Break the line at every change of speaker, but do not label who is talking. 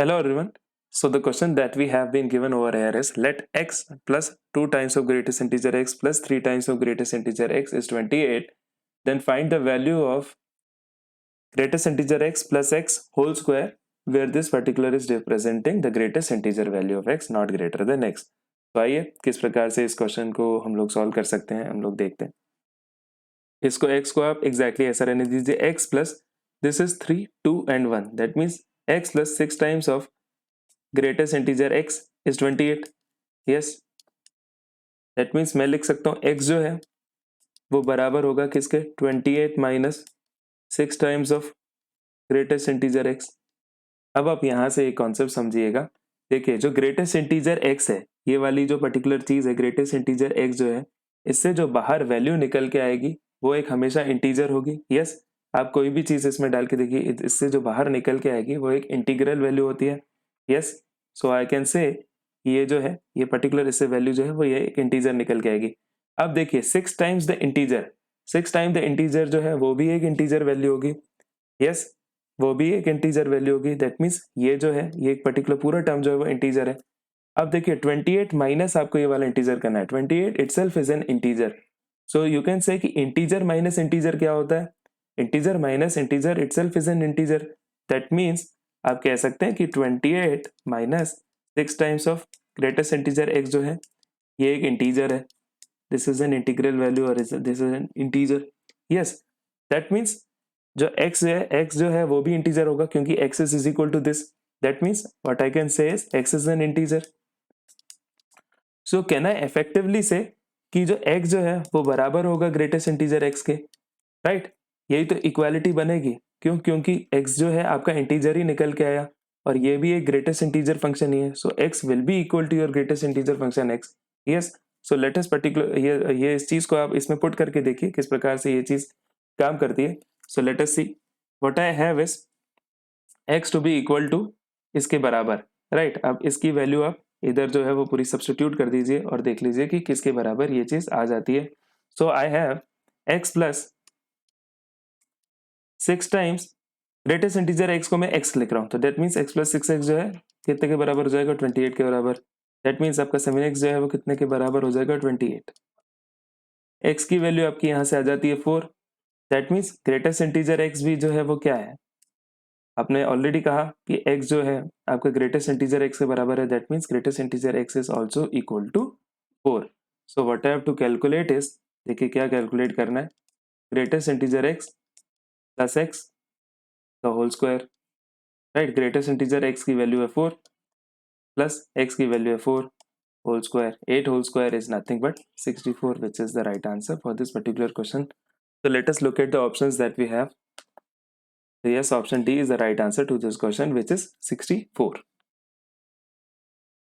Hello everyone. So the question that we have been given over here is let x plus 2 times of greatest integer x plus 3 times of greatest integer x is 28. Then find the value of greatest integer x plus x whole square where this particular is representing the greatest integer value of x not greater than x. तो आइए किस प्रकार से इस question को हम लोग solve कर सकते हैं, हम लोग देखते हैं. इसको x को आप एग्जैक्टली ऐसा रहने दीजिए, x plus this is 3, 2 and 1. That means x plus 6 times of greatest integer x is 28. Yes, that means मैं लिख सकता हूँ x जो है वो बराबर होगा किसके, 28 minus 6 times of greatest integer x. अब आप यहाँ से एक कॉन्सेप्ट समझिएगा. देखिए जो ग्रेटेस्ट इंटीजर x है, ये वाली जो पर्टिकुलर चीज है ग्रेटेस्ट इंटीजर x जो है, इससे जो बाहर वैल्यू निकल के आएगी वो एक हमेशा इंटीजर होगी. यस, आप कोई भी चीज इसमें डाल के देखिए, इससे जो बाहर निकल के आएगी वो एक इंटीग्रल वैल्यू होती है. यस, सो आई कैन से ये जो है ये पर्टिकुलर इससे वैल्यू जो है वो ये एक इंटीजर निकल के आएगी. अब देखिए 6 times the integer, 6 time the integer जो है वो भी एक इंटीजर वैल्यू होगी. यस, वो भी एक इंटीजर वैल्यू होगी. दैट मीन्स ये जो है ये एक पर्टिकुलर पूरा टर्म जो है वो इंटीजर है. अब देखिए 28 माइनस आपको ये वाला इंटीजर करना है. 28 itself is an integer. So you can say कि इंटीजर माइनस इंटीजर क्या होता है, integer minus integer itself is an integer. That means आप कह सकते हैं कि 28 minus 6 times of greatest integer x जो है ये एक इंटीजर है. This is an integral value और this is an integer. Yes, that means जो x है, x जो है वो भी इंटीजर होगा क्योंकि x is equal to this. That means what I can say is x is an integer. So can I effectively say कि जो x जो है वो बराबर होगा ग्रेटेस्ट इंटीजर x के, राइट? यही तो इक्वालिटी बनेगी. क्यों? क्योंकि x जो है आपका इंटीजर ही निकल के आया और ये भी एक ग्रेटेस्ट इंटीजर फंक्शन ही है. So x will be equal to your greatest integer function x. Yes, so let us particular ये इस चीज को आप इसमें पुट करके देखिए किस प्रकार से ये चीज काम करती है. So let us see what I have is x to be equal to इसके बराबर, राइट? अब इसकी वैल्यू आप इधर जो है वो पूरी सब्स्टिट्यूट कर दीजिए और देख लीजिए कि किसके बराबर ये चीज आ जाती है. So I have x plus 6 times greatest integer x को मैं x लिख रहा हूं, तो that means x plus 6x जो है कितने के बराबर हो जाएगा, 28 के बराबर. दैट मीन्स आपका 7x जो है वो कितने के बराबर हो जाएगा, 28. x की वैल्यू आपकी यहां से आ जाती है 4. That means greatest integer x भी जो है वो क्या है, आपने ऑलरेडी कहा कि x जो है आपका ग्रेटेस्ट इंटीजर x के बराबर है. That means greatest integer x is also equal to 4. So what I have to calculate is, देखिए क्या कैलकुलेट करना है, greatest integer x plus x the whole square, right? Greatest integer x की value है 4 plus x की value है 4 whole square. 8 whole square is nothing but 64, which is the right answer for this particular question. So let us look at the options that we have. So yes, option D is the right answer to this question, which is 64.